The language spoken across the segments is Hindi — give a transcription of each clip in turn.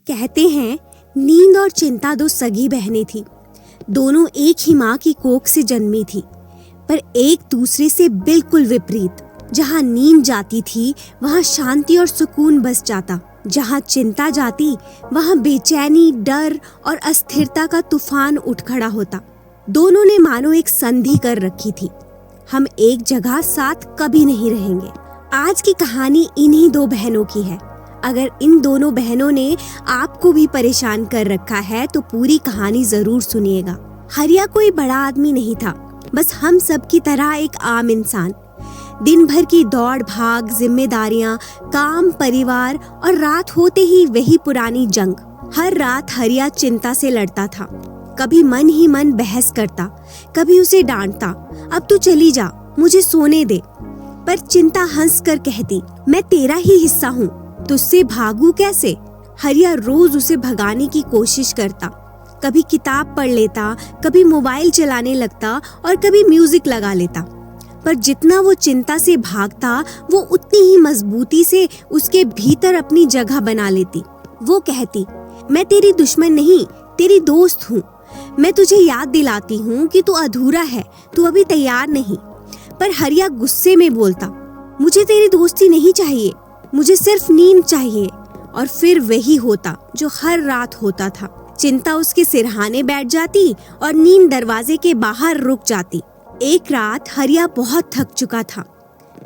कहते हैं नींद और चिंता दो सगी बहनें थी। दोनों एक ही माँ की कोख से जन्मी थी, पर एक दूसरे से बिल्कुल विपरीत। जहाँ नींद जाती थी वहाँ शांति और सुकून बस जाता, जहाँ चिंता जाती वहाँ बेचैनी, डर और अस्थिरता का तूफान उठ खड़ा होता। दोनों ने मानो एक संधि कर रखी थी, हम एक जगह साथ कभी नहीं रहेंगे। आज की कहानी इन्हीं दो बहनों की है। अगर इन दोनों बहनों ने आपको भी परेशान कर रखा है तो पूरी कहानी जरूर सुनिएगा। हरिया कोई बड़ा आदमी नहीं था, बस हम सब की तरह एक आम इंसान। दिन भर की दौड़ भाग, जिम्मेदारियां, काम, परिवार और रात होते ही वही पुरानी जंग। हर रात हरिया चिंता से लड़ता था। कभी मन ही मन बहस करता, कभी उसे डांटता, अब तू चली जा, मुझे सोने दे। पर चिंता हंस कर कहती, मैं तेरा ही हिस्सा हूँ, तुझसे भागू कैसे। हरिया रोज उसे भगाने की कोशिश करता। कभी किताब पढ़ लेता, कभी मोबाइल चलाने लगता और कभी म्यूजिक लगा लेता। पर जितना वो चिंता से भागता, वो उतनी ही मजबूती से उसके भीतर अपनी जगह बना लेती। वो कहती, मैं तेरी दुश्मन नहीं, तेरी दोस्त हूँ। मैं तुझे याद दिलाती हूँ कि तू अधूरा है, तू अभी तैयार नहीं। पर हरिया गुस्से में बोलता, मुझे तेरी दोस्ती नहीं चाहिए, मुझे सिर्फ नींद चाहिए। और फिर वही होता जो हर रात होता था। चिंता उसके सिरहाने बैठ जाती और नींद दरवाजे के बाहर रुक जाती। एक रात हरिया बहुत थक चुका था।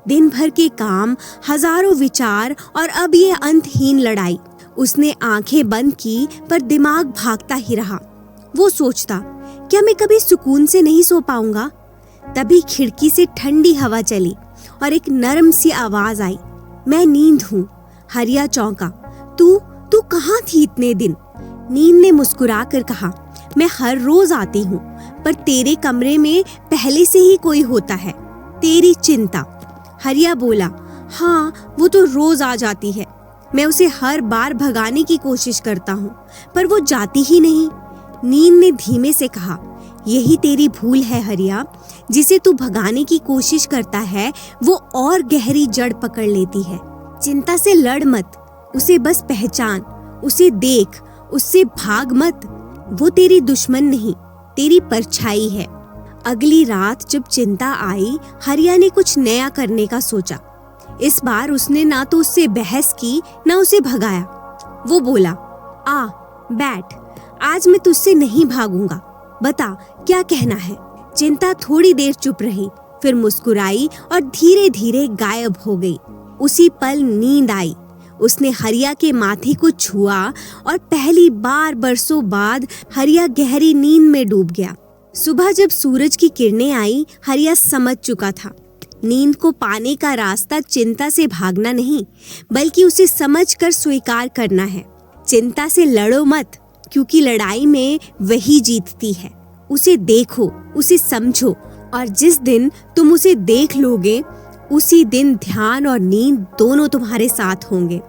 दिन भर के काम, हजारों विचार और अब ये अंतहीन लड़ाई। उसने आंखें बंद की पर दिमाग भागता ही रहा। वो सोचता, क्या मैं कभी सुकून से नहीं सो पाऊंगा। तभी खिड़की से ठंडी हवा चली और एक नरम सी आवाज आई, मैं नींद हूँ। हरिया चौंका, तू कहाँ थी इतने दिन। नींद ने मुस्कुरा कर कहा, मैं हर रोज आती हूँ, पर तेरे कमरे में पहले से ही कोई होता है, तेरी चिंता। हरिया बोला, हाँ वो तो रोज आ जाती है, मैं उसे हर बार भगाने की कोशिश करता हूँ, पर वो जाती ही नहीं। नींद ने धीमे से कहा, यही तेरी भूल है हरिया, जिसे तू भगाने की कोशिश करता है वो और गहरी जड़ पकड़ लेती है। चिंता से लड़ मत, उसे बस पहचान, उसे देख, उससे भाग मत। वो तेरी दुश्मन नहीं, तेरी परछाई है। अगली रात जब चिंता आई, हरिया ने कुछ नया करने का सोचा। इस बार उसने ना तो उससे बहस की, ना उसे भगाया। वो बोला, आ बैठ, आज मैं तुझसे नहीं भागूंगा, बता क्या कहना है। चिंता थोड़ी देर चुप रही, फिर मुस्कुराई और धीरे धीरे गायब हो गई। उसी पल नींद आई। उसने हरिया के माथे को छुआ और पहली बार बरसों बाद हरिया गहरी नींद में डूब गया। सुबह जब सूरज की किरणें आई, हरिया समझ चुका था, नींद को पाने का रास्ता चिंता से भागना नहीं, बल्कि उसे समझकर स्वीकार करना है। चिंता से लड़ो मत, क्योंकि लड़ाई में वही जीतती है। उसे देखो, उसे समझो, और जिस दिन तुम उसे देख लोगे, उसी दिन ध्यान और नींद दोनों तुम्हारे साथ होंगे।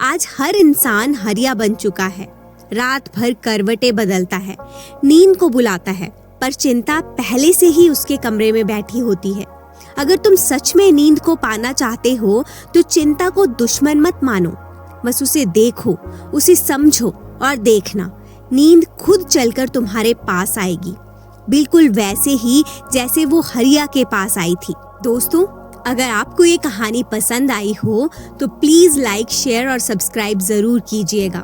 आज हर इंसान हरिया बन चुका है। रात भर करवटें बदलता है, नींद को बुलाता है, पर चिंता पहले से ही उसके कमरे में बैठी होती है। अगर तुम सच में नींद को पाना चाहते हो तो चिंता को दुश्मन मत मानो, बस उसे देखो, उसे समझो और देखना, नींद खुद चलकर तुम्हारे पास आएगी, बिल्कुल वैसे ही जैसे वो हरिया के पास आई थी। दोस्तों, अगर आपको ये कहानी पसंद आई हो तो प्लीज लाइक, शेयर और सब्सक्राइब जरूर कीजिएगा।